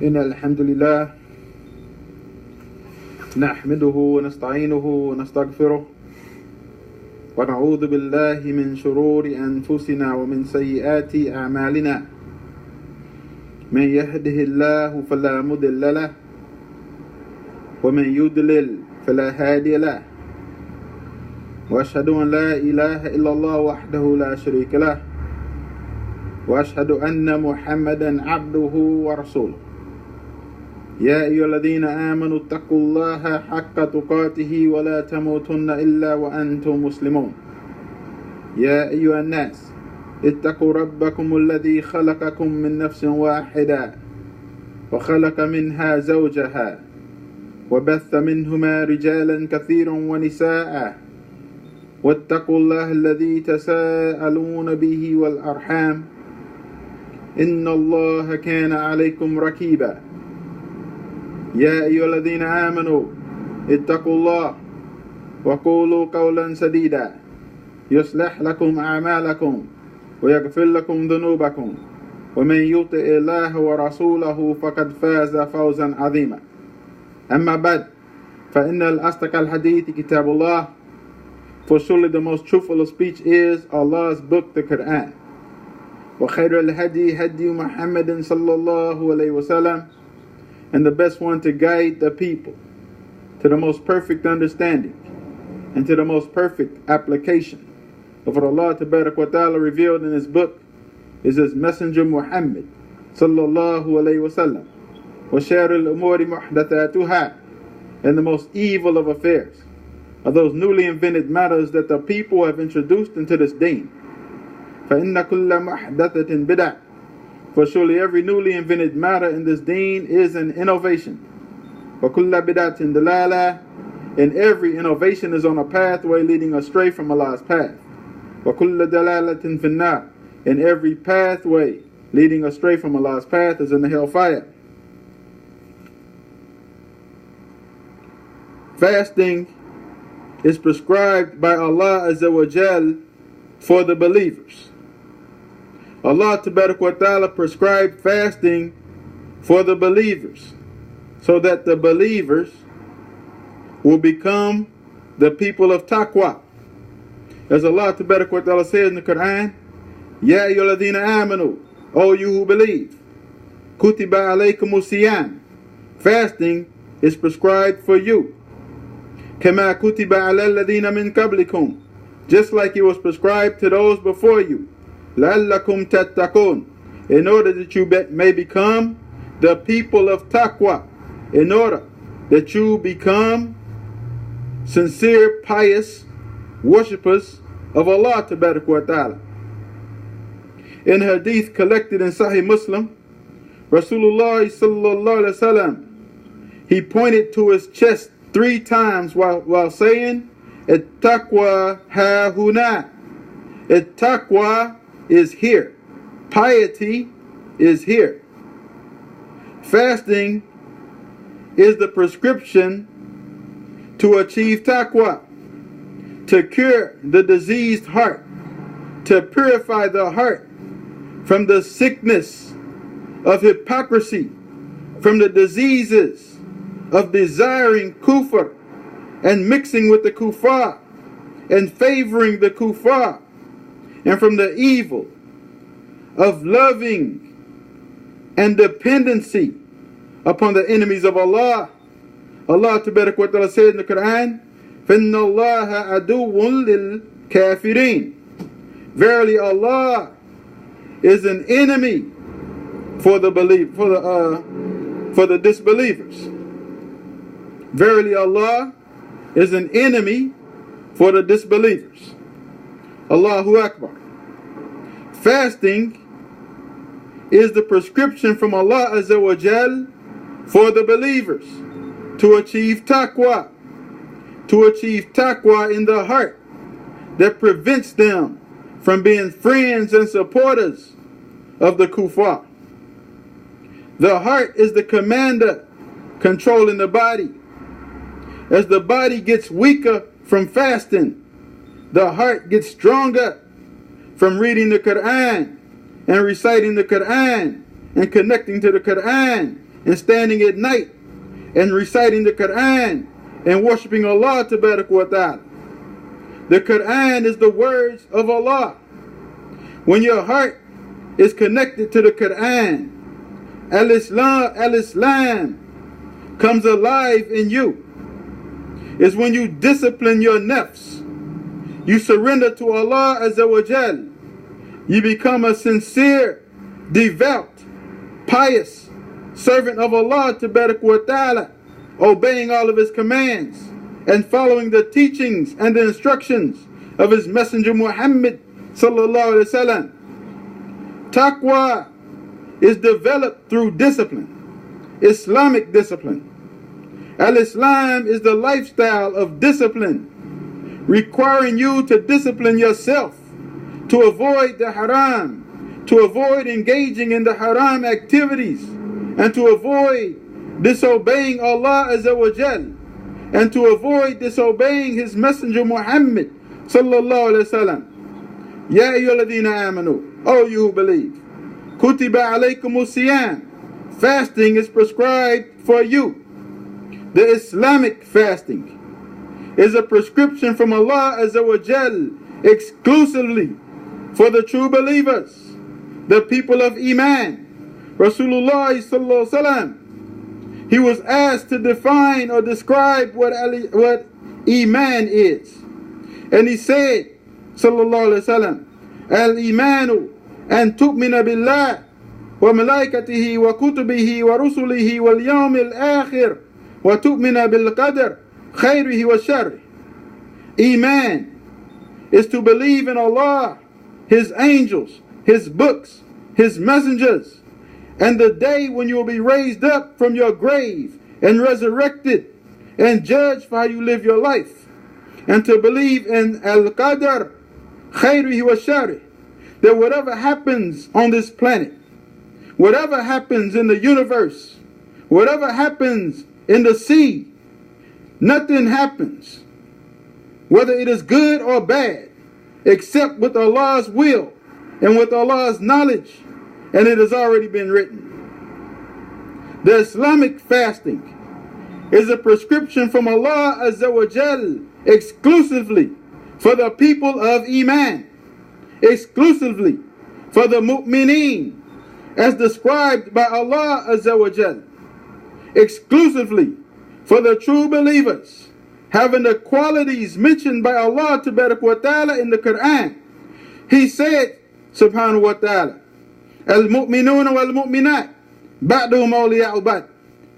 إن الحمد لله نحمده ونستعينه ونستغفره ونعوذ بالله من شرور أنفسنا ومن سيئات أعمالنا من يهده الله فلا مضل له ومن يضلل فلا هادي له وأشهد أن لا إله إلا الله وحده لا شريك له وأشهد أن محمدا عبده ورسوله يا أيها الذين آمنوا اتقوا الله حق تقاته ولا تموتن إلا وأنتم مسلمون يا أيها الناس اتقوا ربكم الذي خلقكم من نفس واحدة وخلق منها زوجها وبث منهما رجالا كثيرا ونساء واتقوا الله الذي تساءلون به والأرحام إن الله كان عليكم رقيبا يا أيها الذين آمنوا اتقوا الله وقولوا قولا سديدا يصلح لكم أعمالكم ويغفر لكم ذنوبكم ومن يطع الله ورسوله فقد فاز فوزا عظيما أما بعد فإن الأصدق الحديث كتاب الله. For surely the most truthful of speech is Allah's book, the Quran. وخير الهدي هدي محمد صلى الله عليه وسلم, and the best one to guide the people to the most perfect understanding and to the most perfect application of what Allah Tabarak wa Ta'ala revealed in His book is His Messenger Muhammad sallallahu alayhi wa sallam. وَشَارِ الْأُمُورِ مُحْدَثَاتُهَا, and the most evil of affairs are those newly invented matters that the people have introduced into this deen. فَإِنَّ كُلَّ مُحْدَثَةٍ بِدْعَةٍ, for surely every newly invented matter in this deen is an innovation. وَكُلَّ بِدْعَةٍ دَلَالَةٍ, and every innovation is on a pathway leading astray from Allah's path. وَكُلَّ دَلَالَةٍ فِي النَّارِ, and every pathway leading astray from Allah's path is in the hellfire. Fasting is prescribed by Allah Azza wa Jal for the believers. Allah Tabarak wa Ta'ala prescribed fasting for the believers so that the believers will become the people of taqwa. As Allah Tabarak wa Ta'ala says in the Quran, Ya ayyuhalladhina amanu, O you who believe, kutiba alaykumus siyam, fasting is prescribed for you. Kama kutiba ala alladhina min qablikum, just like it was prescribed to those before you. لَعَلَّكُمْ تَتَّقُونَ, in order that you may become the people of taqwa, in order that you become sincere, pious worshippers of Allah Tabarak wa Ta'ala. In hadith collected in Sahih Muslim, Rasulullah sallallahu alaihi wasallam, he pointed to his chest 3 times while saying, At-taqwa ha-huna, at-taqwa is here, piety is here. Fasting is the prescription to achieve taqwa, to cure the diseased heart, to purify the heart from the sickness of hypocrisy, from the diseases of desiring kufr and mixing with the kuffar and favoring the kuffar, and from the evil of loving and dependency upon the enemies of Allah. Allah Tabarak wa Ta'ala said in the Quran, فَإِنَّ اللَّهَ عَدُوٌّ لِلْكَافِرِينَ, verily Allah is an enemy for the disbelievers. Verily Allah is an enemy for the disbelievers. Allahu Akbar. Fasting is the prescription from Allah Azza wa Jal for the believers to achieve taqwa in the heart that prevents them from being friends and supporters of the kuffar. The heart is the commander controlling the body. As the body gets weaker from fasting, the heart gets stronger from reading the Quran and reciting the Quran and connecting to the Quran and standing at night and reciting the Quran and worshiping Allah tabarak wa ta'ala. The Quran is the words of Allah. When your heart is connected to the Quran, Al-Islam comes alive in you. It's when you discipline your nafs. You surrender to Allah Azza wa Jal. You become a sincere, devout, pious servant of Allah tabarak wa ta'ala, obeying all of His commands and following the teachings and the instructions of His Messenger Muhammad sallallahu alaihi wasallam. Taqwa is developed through discipline, Islamic discipline. Al-Islam is the lifestyle of discipline, requiring you to discipline yourself to avoid the haram, to avoid engaging in the haram activities, and to avoid disobeying Allah Azza wa Jal, and to avoid disobeying His Messenger Muhammad sallallahu alaihi wasallam. Ya ayyuhalladhina amanu, O you who believe, kutiba alaykumus siyam, fasting is prescribed for you. The Islamic fasting is a prescription from Allah Azza wa Jal exclusively for the true believers, the people of Iman. Rasulullah sallallahu alaihi wasallam, he was asked to define or describe what Iman is, and he said sallallahu alaihi wasallam, al-imanu an tu'mina billah wa malaikatihi wa kutubihi wa rusulihi wal yawmil akhir wa tu'mina bil qadr khayrihi wa sharrihi. Iman is to believe in Allah, His angels, His books, His messengers, and the day when you will be raised up from your grave and resurrected and judged for how you live your life, and to believe in al-qadr khayrihi wa sharrihi, that whatever happens on this planet, whatever happens in the universe, whatever happens in the sea, nothing happens, whether it is good or bad, except with Allah's will and with Allah's knowledge, and it has already been written. The Islamic fasting is a prescription from Allah Azza wa Jal exclusively for the people of Iman, exclusively for the mu'mineen, as described by Allah Azza wa Jal, exclusively for the true believers, having the qualities mentioned by Allah tabarak wa ta'ala in the Quran. He said, subhanahu wa ta'ala, al-mu'minuna wal-mu'minat ba'duhum awliya'u ba'd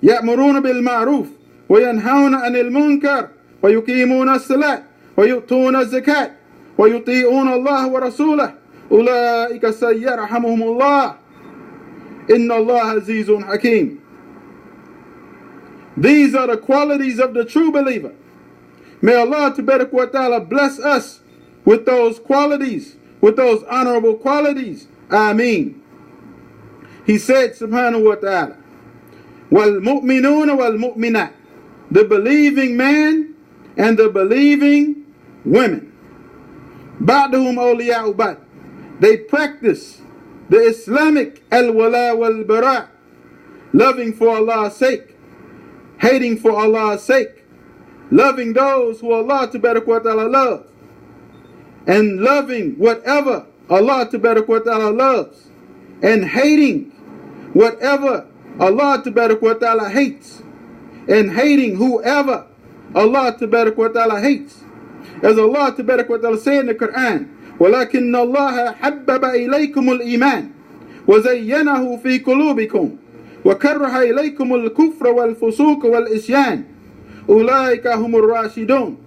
ya'muruna bil-ma'ruf wa yanhawna 'anil munkar wa yuqimuna as-salat wa yu'tuna az-zakat wa yuti'una Allah wa rasulahu ulaika sayyarhamuhumullah inna Allah azizun hakim. These are the qualities of the true believer. May Allah tabarak wa ta'ala bless us with those qualities, with those honorable qualities. Ameen. He said, subhanahu wa ta'ala, wal mu'minuna wal mu'minat, the believing man and the believing women. Ba'duhum awliya'u ba'd, they practice the Islamic al-wala wal-bara, loving for Allah's sake, hating for Allah's sake, loving those who Allah tabarak wa ta'ala love, and loving whatever Allah tabarak wa ta'ala loves, and hating whatever Allah tabarak wa ta'ala hates, and hating whoever Allah tabarak wa ta'ala hates. As Allah tabarak wa ta'ala said in the Quran, وَلَكِنَّ اللَّهَ حَبَّبَ إِلَيْكُمُ الْإِيمَانِ وَزَيَّنَهُ فِي قُلُوبِكُمْ وَكَرَّهَ إِلَيْكُمُ الْكُفْرَ وَالْفُسُوقَ وَالْإِسْيَانَ أُولَٰئِكَ هُمُ الرَّاشِدُونَ.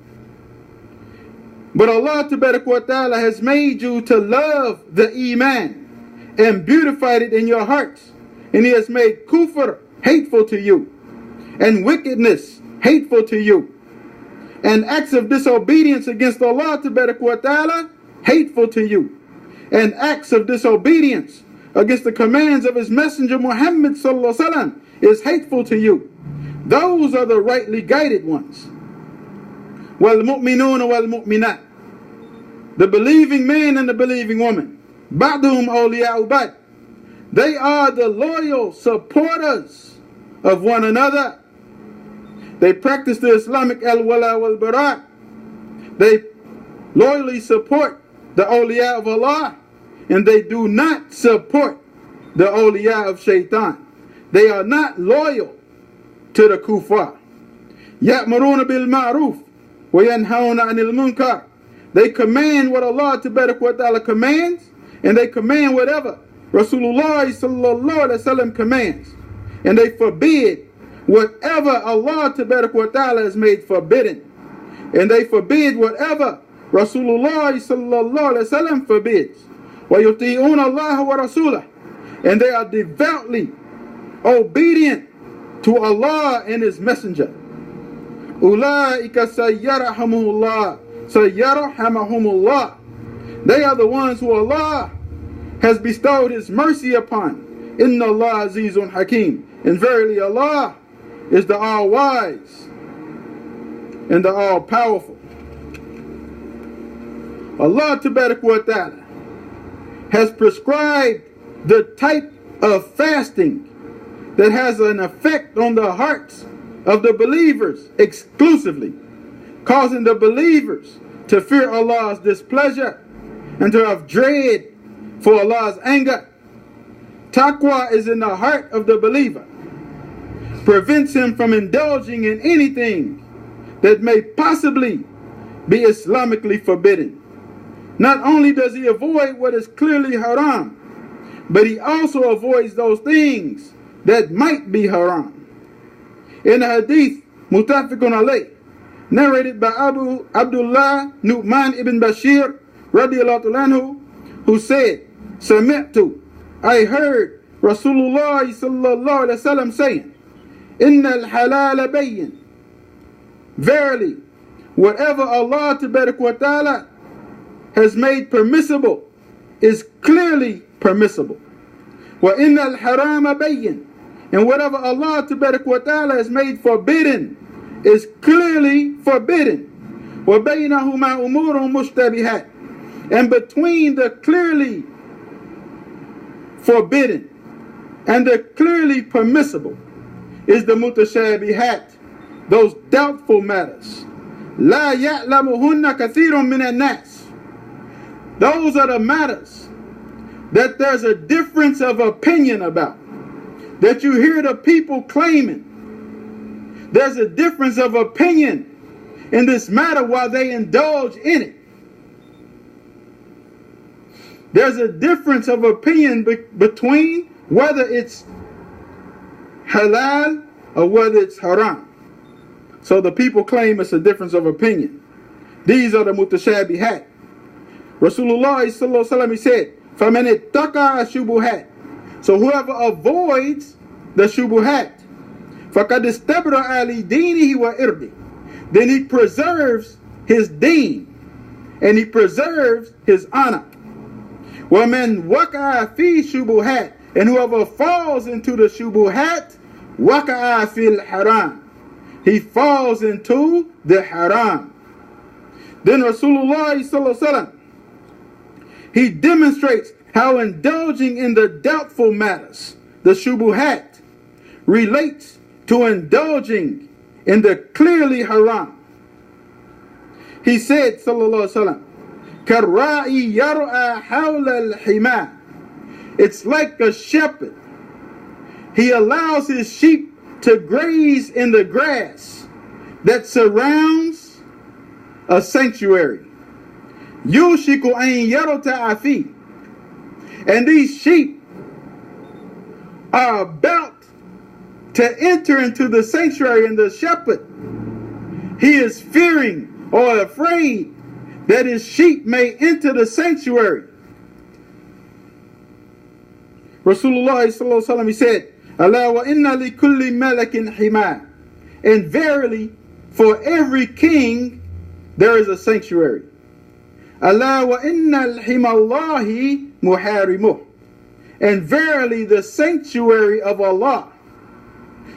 But Allah tabarak wa ta'ala has made you to love the Iman and beautified it in your hearts, and He has made kufr hateful to you, and wickedness hateful to you, and acts of disobedience against Allah tabarak wa ta'ala hateful to you, and acts of disobedience against the commands of His Messenger Muhammad sallallahu alaihi wasallam is hateful to you. Those are the rightly guided ones. Wal mu'minuna wal mu'minat, the believing man and the believing woman. Ba'duhum awliya'u ba'd, they are the loyal supporters of one another. They practice the Islamic al-wala wal-bara. They loyally support the awliya of Allah, and they do not support the awliya of shaitan. They are not loyal to the kuffar. يَأْمُرُونَ بِالْمَعْرُوفِ وَيَنْهَوْنَ عَنِ الْمُنْكَرِ. They command what Allah tabarak wa ta'ala commands, and they command whatever Rasulullah sallallahu alaihi wasallam commands, and they forbid whatever Allah tabarak wa ta'ala has made forbidden, and they forbid whatever Rasulullah sallallahu alaihi wasallam forbids. وَيُطِيعُونَ اللَّهَ وَرَسُولَهُ. And they are devoutly obedient to Allah and His Messenger. أُولَٰئِكَ سَيَّرْحَمَهُمُ. They are the ones who Allah has bestowed His mercy upon. Inna Allah Azizun Hakim. And verily Allah is the all-wise and the all-powerful. Allah tabarak wa ta'ala has prescribed the type of fasting that has an effect on the hearts of the believers exclusively, causing the believers to fear Allah's displeasure and to have dread for Allah's anger. Taqwa is in the heart of the believer, prevents him from indulging in anything that may possibly be Islamically forbidden. Not only does he avoid what is clearly haram, but he also avoids those things that might be haram. In a hadith, Mutafiqun alayh, narrated by Abu Abdullah Nu'man ibn Bashir, radiyallahu anhu, who said, Sami'tu, I heard Rasulullah sallallahu alaihi wasallam saying, Inna al-halal bayyin. Verily, whatever Allah tabarak wa ta'ala has made permissible is clearly permissible. Wa inna al-harama bayyin. And whatever Allah tabarak wa ta'ala has made forbidden is clearly forbidden. Wa baynahuma umurun mushtabihat. And between the clearly forbidden and the clearly permissible is the mutashabihat, those doubtful matters. La ya'lamuhunna kathirun min an-nas. Those are the matters that there's a difference of opinion about, that you hear the people claiming. There's a difference of opinion in this matter while they indulge in it. There's a difference of opinion between whether it's halal or whether it's haram. So the people claim it's a difference of opinion. These are the mutashabihat. Rasulullah sallallahu alaihi wasallam, he said, فَمَنِ اتَّقَى الشُّبُهَاتِ. So whoever avoids the shubuhat, فَقَدْ اسْتَبْرَأَ لِدِينِهِ وَإِرْضِهِ. Then he preserves his deen and he preserves his honor. وَمَنْ وَقَعَ فِي شُبُهَاتِ. And whoever falls into the shubuhat, وَقَعَ فِي الْحَرَامِ. He falls into the haram. Then Rasulullah sallallahu alaihi wasallam, he demonstrates how indulging in the doubtful matters, the shubuhat, relates to indulging in the clearly haram. He said, sallallahu alaihi wasallam, كَالرَّاعِي يَرْعَى حَوْلَ الْحِمَى. It's like a shepherd. He allows his sheep to graze in the grass that surrounds a sanctuary. Yushiku an yarta'a fi. And these sheep are about to enter into the sanctuary, and the shepherd, he is fearing or afraid that his sheep may enter the sanctuary. Rasulullah sallallahu alaihi wasallam, he said, Ala wa inna li kulli malakin hima. And verily, for every king there is a sanctuary. Ala wa inna al-himallahi muharimuh. And verily, the sanctuary of Allah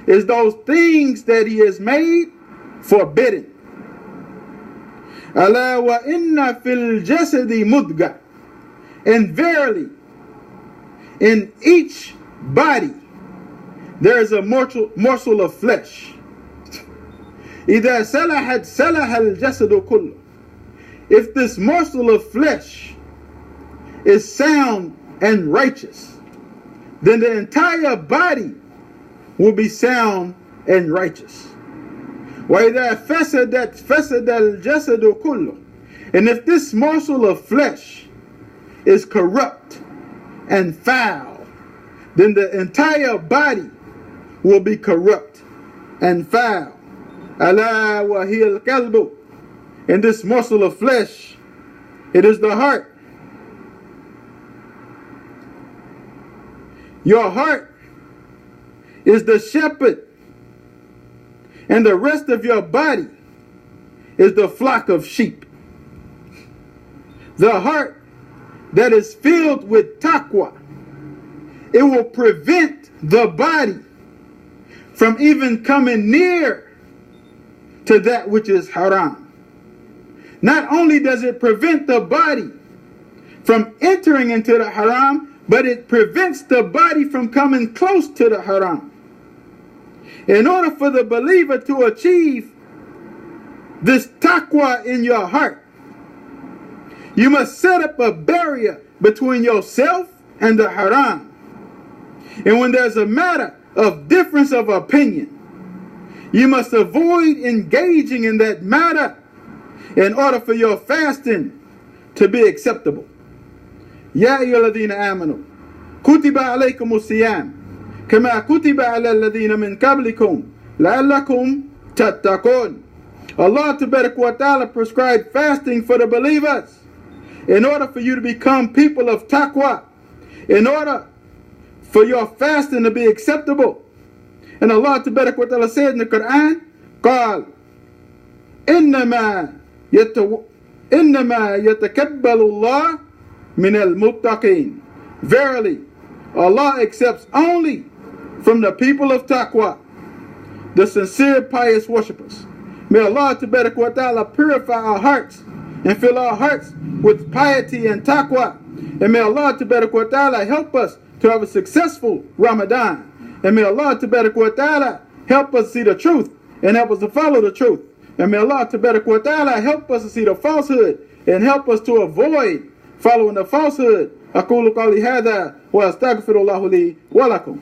is those things that He has made forbidden. Ala wa inna fil jasadi mudga. And verily, in each body there is a morsel of flesh. إِذَا سَلَحَتْ سَلَحَ الْجَسَدُ كُلُّهُ. If this morsel of flesh is sound and righteous, then the entire body will be sound and righteous. وَإِذَا فَسَدَتْ فَسَدَ الْجَسَدُ كُلُّهُ. And if this morsel of flesh is corrupt and foul, then the entire body will be corrupt and foul. أَلَا وَهِيَ الْقَلْبُ. And this morsel of flesh, it is the heart. Your heart is the shepherd, and the rest of your body is the flock of sheep. The heart that is filled with taqwa, it will prevent the body from even coming near to that which is haram. Not only does it prevent the body from entering into the haram, but it prevents the body from coming close to the haram. In order for the believer to achieve this taqwa in your heart, you must set up a barrier between yourself and the haram. And when there's a matter of difference of opinion, you must avoid engaging in that matter in order for your fasting to be acceptable. يا أيها الذين آمنوا كتب عليكم الصيام كما كتب على الذين من قبلكم لعلكم تتقون. Allah Tabarak wa Ta'ala prescribed fasting for the believers in order for you to become people of taqwa, in order for your fasting to be acceptable. And Allah Tabarak wa Ta'ala said in the Quran, قال إنما يتقبل الله من المتقين. Verily, Allah accepts only from the people of taqwa, the sincere pious worshippers. May Allah Tabarak wa Ta'ala purify our hearts and fill our hearts with piety and taqwa. And may Allah Tabarak wa Ta'ala help us to have a successful Ramadan. And may Allah Tabarak wa Ta'ala help us see the truth and help us to follow the truth. And may Allah Tabarak wa Ta'ala help us to see the falsehood and help us to avoid following the falsehood. أقول قولي هذا وأستغفر الله لي ولكم.